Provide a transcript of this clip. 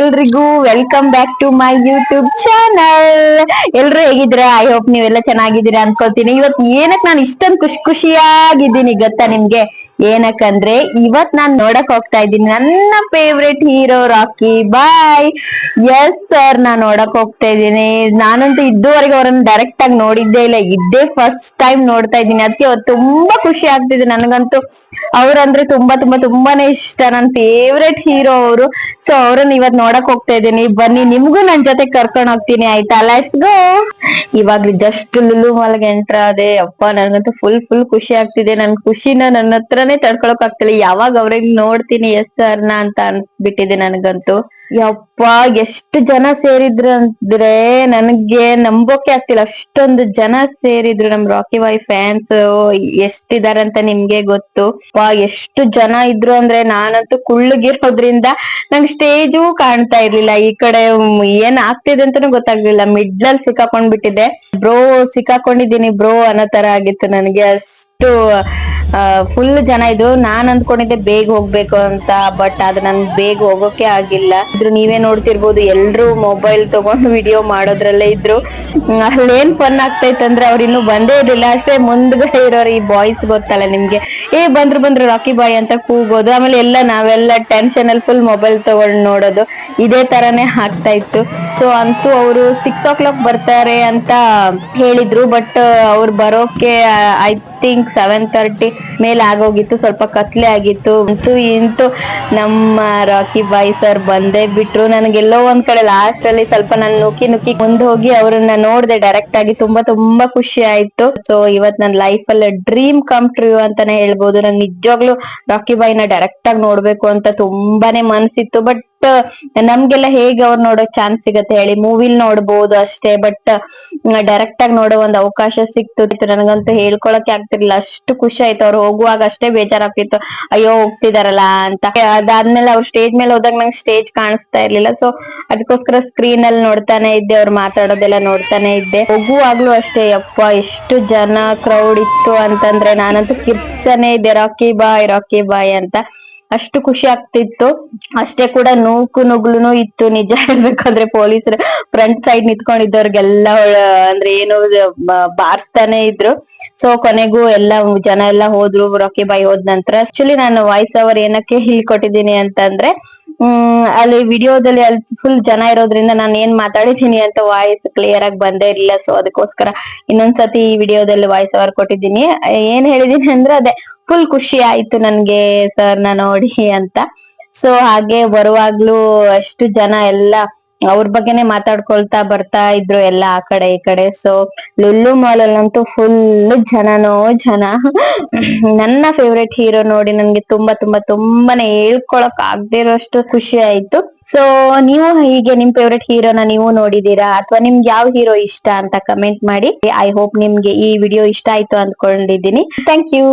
ಎಲ್ರಿಗೂ welcome back to my YouTube channel. ಎಲ್ರು ಹೇಗಿದ್ದೀರಾ? ಐ ಹೋಪ್ ನೀವೆಲ್ಲ ಚೆನ್ನಾಗಿದ್ದೀರಾ ಅನ್ಕೋತೀನಿ. ಇವತ್ ಏನಕ್ ನಾನು ಇಷ್ಟೊಂದು ಖುಷಿಯಾಗಿದ್ದೀನಿ ಗೊತ್ತಾ ನಿಮ್ಗೆ? ಏನಕ್ಕಂದ್ರೆ ಇವತ್ ನಾನ್ ನೋಡಕ್ ಹೋಗ್ತಾ ಇದ್ದೀನಿ ನನ್ನ ಫೇವ್ರೆಟ್ ಹೀರೋ ರಾಕಿ ಬಾಯ್. ಎಸ್ ಸರ್, ನಾನ್ ನೋಡಕ್ ಹೋಗ್ತಾ ಇದ್ದೀನಿ. ನಾನಂತೂ ಇದುವರೆಗೆ ಅವರನ್ನ ಡೈರೆಕ್ಟ್ ಆಗಿ ನೋಡಿದ್ದೇ ಇಲ್ಲ, ಇದೇ ಫಸ್ಟ್ ಟೈಮ್ ನೋಡ್ತಾ ಇದ್ದೀನಿ. ಅದಕ್ಕೆ ತುಂಬಾ ಖುಷಿ ಆಗ್ತಿದೆ ನನಗಂತೂ. ಅವ್ರಂದ್ರೆ ತುಂಬಾ ತುಂಬಾ ತುಂಬಾನೇ ಇಷ್ಟ, ನನ್ ಫೇವ್ರೆಟ್ ಹೀರೋ ಅವರು. ಸೊ ಅವ್ರನ್ನ ಇವತ್ ನೋಡಕ್ ಹೋಗ್ತಾ ಇದ್ದೀನಿ. ಬನ್ನಿ, ನಿಮ್ಗೂ ನನ್ ಜೊತೆ ಕರ್ಕೊಂಡ್ ಹೋಗ್ತೀನಿ, ಆಯ್ತಾ? Let's go. ಇವಾಗ ಜಸ್ಟ್ ಲುಲು ಮಾಲ್ಗೆ ಎಂಟ್ರ್ ಆದೆ. ಅಪ್ಪ, ನನಗಂತೂ ಫುಲ್ ಖುಷಿ ಆಗ್ತಿದೆ. ನನ್ ಖುಷಿನ ನನ್ನ ಹತ್ರನೇ ತಡ್ಕೊಳಕ್ ಆಗ್ತಿಲ್ಲ. ಯಾವಾಗ ಅವ್ರಿಗೆ ನೋಡ್ತೀನಿ ಎಸ್ ಸರ್ನ ಅಂತ ಅನ್ಸ್ಬಿಟ್ಟಿದೆ ನನಗಂತೂ. ಯಪ್ಪ, ಎಷ್ಟು ಜನ ಸೇರಿದ್ರು ಅಂದ್ರೆ ನನಗೆ ನಂಬೋಕೆ ಆಗ್ತಿಲ್ಲ. ಅಷ್ಟೊಂದು ಜನ ಸೇರಿದ್ರು ನಮ್ ರಾಕಿ ಬಾಯ್ ಫ್ಯಾನ್ಸ್ ಎಷ್ಟಿದಾರೆ ಅಂತ ನಿಮ್ಗೆ ಗೊತ್ತು. ಎಷ್ಟು ಜನ ಇದ್ರು ಅಂದ್ರೆ ನಾನಂತೂ ಕುಳ್ಳಗಿರೋದ್ರಿಂದ ನಂಗೆ ಸ್ಟೇಜು ಕಾಣ್ತಾ ಇರ್ಲಿಲ್ಲ. ಈ ಕಡೆ ಏನ್ ಆಗ್ತಿದೆ ಅಂತಾನು ಗೊತ್ತಾಗ್ಲಿಲ್ಲ. ಮಿಡ್ಲಲ್ಲಿ ಸಿಕ್ಕಾಕೊಂಡ್ ಬಿಟ್ಟಿದ್ದೆ. ಬ್ರೋ, ಸಿಕ್ಕಾಕೊಂಡಿದ್ದೀನಿ ಬ್ರೋ ಅನ್ನೋ ತರ ಆಗಿತ್ತು ನನಗೆ. ಅಷ್ಟು ಫುಲ್ ಜನ ಇದ್ರು. ನಾನ್ ಅಂದ್ಕೊಂಡಿದ್ದೆ ಬೇಗ ಹೋಗ್ಬೇಕು ಅಂತ, ಬಟ್ ಅದ್ ನನ್ ಬೇಗ ಹೋಗೋಕೆ ಆಗಿಲ್ಲ. ಇದ್ರು ನೀವೇ ನೋಡ್ತಿರ್ಬೋದು, ಎಲ್ರು ಮೊಬೈಲ್ ತಗೊಂಡು ವಿಡಿಯೋ ಮಾಡೋದ್ರಲ್ಲೇ ಇದ್ರು. ಅಲ್ಲೇನ್ ಫನ್ ಆಗ್ತಾ ಇತ್ತಂದ್ರೆ ಅವ್ರು ಇನ್ನು ಬಂದೇ ಇರ್ಲಿಲ್ಲ. ಅಷ್ಟೇ ಮುಂದ್ಗಡೆ ಇರೋರು ಈ ಬಾಯ್ಸ್ ಗೊತ್ತಲ್ಲ ನಿಮ್ಗೆ, ಬಂದ್ರು ರಾಕಿ ಬಾಯ್ ಅಂತ ಕೂಗೋದು. ಆಮೇಲೆ ನಾವೆಲ್ಲ ಟೆನ್ಷನ್ ಅಲ್ಲಿ ಫುಲ್ ಮೊಬೈಲ್ ತಗೊಂಡ್ ನೋಡೋದು. ಇದೇ ತರಾನೇ ಆಗ್ತಾ ಇತ್ತು. ಸೊ ಅಂತೂ ಅವರು 6 o'clock ಬರ್ತಾರೆ ಅಂತ ಹೇಳಿದ್ರು, ಬಟ್ ಅವ್ರು ಬರೋಕೆ ಐ ಥಿಂಕ್ 7:30 ಮೇಲೆ ಆಗೋಗಿತ್ತು. ಸ್ವಲ್ಪ ಕತ್ಲೆ ಆಗಿತ್ತು. ಅಂತೂ ಇಂತೂ ನಮ್ಮ ರಾಕಿ ಬಾಯ್ ಸರ್ ಬಂದೇ ಬಿಟ್ರು. ನನಗೆಲ್ಲೋ ಒಂದ್ ಕಡೆ ಲಾಸ್ಟ್ ಅಲ್ಲಿ ಸ್ವಲ್ಪ ನಾನು ನುಕ್ಕಿ ಮುಂದೆ ಹೋಗಿ ಅವ್ರನ್ನ ನೋಡ್ದೆ ಡೈರೆಕ್ಟ್ ಆಗಿ. ತುಂಬಾ ಖುಷಿ ಆಯ್ತು. ಸೊ ಇವತ್ ನನ್ನ ಲೈಫ್ ಅಲ್ಲಿ ಡ್ರೀಮ್ ಕಮ್ ಟ್ರೂ ಅಂತಾನೆ ಹೇಳ್ಬೋದು. ನಂಗೆ ನಿಜವಾಗ್ಲೂ ರಾಕಿ ಬಾಯ್ ನ ಡೈರೆಕ್ಟ್ ಆಗಿ ನೋಡ್ಬೇಕು ಅಂತ ತುಂಬಾನೇ ಮನ್ಸಿತ್ತು. ಬಟ್ ನಮ್ಗೆಲ್ಲ ಹೇಗೆ ಅವ್ರು ನೋಡೋಕ್ ಚಾನ್ಸ್ ಸಿಗತ್ತೆ ಹೇಳಿ? ಮೂವಿಲ್ ನೋಡ್ಬೋದು ಅಷ್ಟೇ, ಬಟ್ ಡೈರೆಕ್ಟ್ ಆಗಿ ನೋಡೋ ಒಂದ್ ಅವಕಾಶ ಸಿಕ್ತು. ನನಗಂತೂ ಹೇಳ್ಕೊಳಕ್ಕೆ ಆಗ್ತಿರ್ಲಿಲ್ಲ, ಅಷ್ಟು ಖುಷಿ ಆಯ್ತು. ಅವ್ರು ಹೋಗುವಾಗ ಅಷ್ಟೇ ಬೇಜಾರಾಗ್ತಿತ್ತು, ಅಯ್ಯೋ ಹೋಗ್ತಿದಾರಲ್ಲ ಅಂತ. ಅದಾದ್ಮೇಲೆ ಅವ್ರು ಸ್ಟೇಜ್ ಮೇಲೆ ಹೋದಾಗ ನಂಗೆ ಸ್ಟೇಜ್ ಕಾಣಿಸ್ತಾ ಇರ್ಲಿಲ್ಲ. ಸೊ ಅದಕ್ಕೋಸ್ಕರ ಸ್ಕ್ರೀನ್ ಅಲ್ಲಿ ನೋಡ್ತಾನೆ ಇದ್ದೆ, ಅವ್ರು ಮಾತಾಡೋದೆಲ್ಲ ನೋಡ್ತಾನೆ ಇದ್ದೆ. ಹೋಗುವಾಗ್ಲೂ ಅಷ್ಟೇ, ಯಪ್ಪ ಎಷ್ಟು ಜನ ಕ್ರೌಡ್ ಇತ್ತು ಅಂತಂದ್ರೆ ನಾನಂತೂ ಕಿರ್ಚ್ತಾನೆ ಇದ್ದೆ ರಾಕಿ ಬಾಯ್ ಅಂತ. ಅಷ್ಟು ಖುಷಿ ಆಗ್ತಿತ್ತು. ಅಷ್ಟೇ ಕೂಡ ನೂಕು ನುಗ್ಲುನು ಇತ್ತು ನಿಜ ಹೇಳ್ಬೇಕಂದ್ರೆ. ಪೊಲೀಸರು ಫ್ರಂಟ್ ಸೈಡ್ ನಿಂತ್ಕೊಂಡಿದ್ದವ್ರಿಗೆಲ್ಲ ಅಂದ್ರೆ ಏನು ಬಾರಿಸ್ತಾನೆ ಇದ್ರು. ಸೊ ಕೊನೆಗೂ ಜನ ಎಲ್ಲ ಹೋದ್ರು. ರಾಕಿ ಬಾಯ್ ಹೋದ್ ನಂತರ ಆಕ್ಚುಲಿ ನಾನು ವಾಯ್ಸ್ ಓವರ್ ಏನಕ್ಕೆ ಹೇಳ್ಕೊಟ್ಟಿದ್ದೀನಿ ಅಂತಂದ್ರೆ, ಅಲ್ಲಿ ವಿಡಿಯೋದಲ್ಲಿ ಅಲ್ಲಿ ಫುಲ್ ಜನ ಇರೋದ್ರಿಂದ ನಾನು ಏನ್ ಮಾತಾಡಿದೀನಿ ಅಂತ ವಾಯ್ಸ್ ಕ್ಲಿಯರ್ ಆಗಿ ಬಂದೇ ಇರ್ಲಿಲ್ಲ. ಸೊ ಅದಕ್ಕೋಸ್ಕರ ಇನ್ನೊಂದ್ಸತಿ ಈ ವಿಡಿಯೋದಲ್ಲಿ ವಾಯ್ಸ್ ಓವರ್ ಕೊಟ್ಟಿದ್ದೀನಿ. ಏನ್ ಹೇಳಿದೀನಿ ಅಂದ್ರೆ ಅದೇ, ಫುಲ್ ಖುಷಿ ಆಯ್ತು ನನ್ಗೆ ಸರ್ನ ನೋಡಿ ಅಂತ. ಸೊ ಹಾಗೆ ಬರುವಾಗ್ಲೂ ಅಷ್ಟು ಜನ ಎಲ್ಲ ಅವ್ರ ಬಗ್ಗೆನೆ ಮಾತಾಡ್ಕೊಳ್ತಾ ಬರ್ತಾ ಇದ್ರು ಎಲ್ಲ ಆ ಕಡೆ ಈ ಕಡೆ. ಸೊ ಲುಲ್ಲು ಮಾಲ್ ಅಲ್ಲಂತೂ ಫುಲ್ ಜನ. ನನ್ನ ಫೇವ್ರೆಟ್ ಹೀರೋ ನೋಡಿ ನನ್ಗೆ ತುಂಬಾನೇ ಹೇಳ್ಕೊಳಕ್ ಆಗದೆ ಇರೋಷ್ಟು ಖುಷಿ ಆಯ್ತು. ಸೊ ನೀವು ಹೀಗೆ ನಿಮ್ ಫೇವ್ರೆಟ್ ಹೀರೋನ ನೀವು ನೋಡಿದೀರಾ, ಅಥವಾ ನಿಮ್ಗೆ ಯಾವ ಹೀರೋ ಇಷ್ಟ ಅಂತ ಕಮೆಂಟ್ ಮಾಡಿ. ಐ ಹೋಪ್ ನಿಮ್ಗೆ ಈ ವಿಡಿಯೋ ಇಷ್ಟ ಆಯ್ತು ಅಂದ್ಕೊಂಡಿದ್ದೀನಿ. Thank you.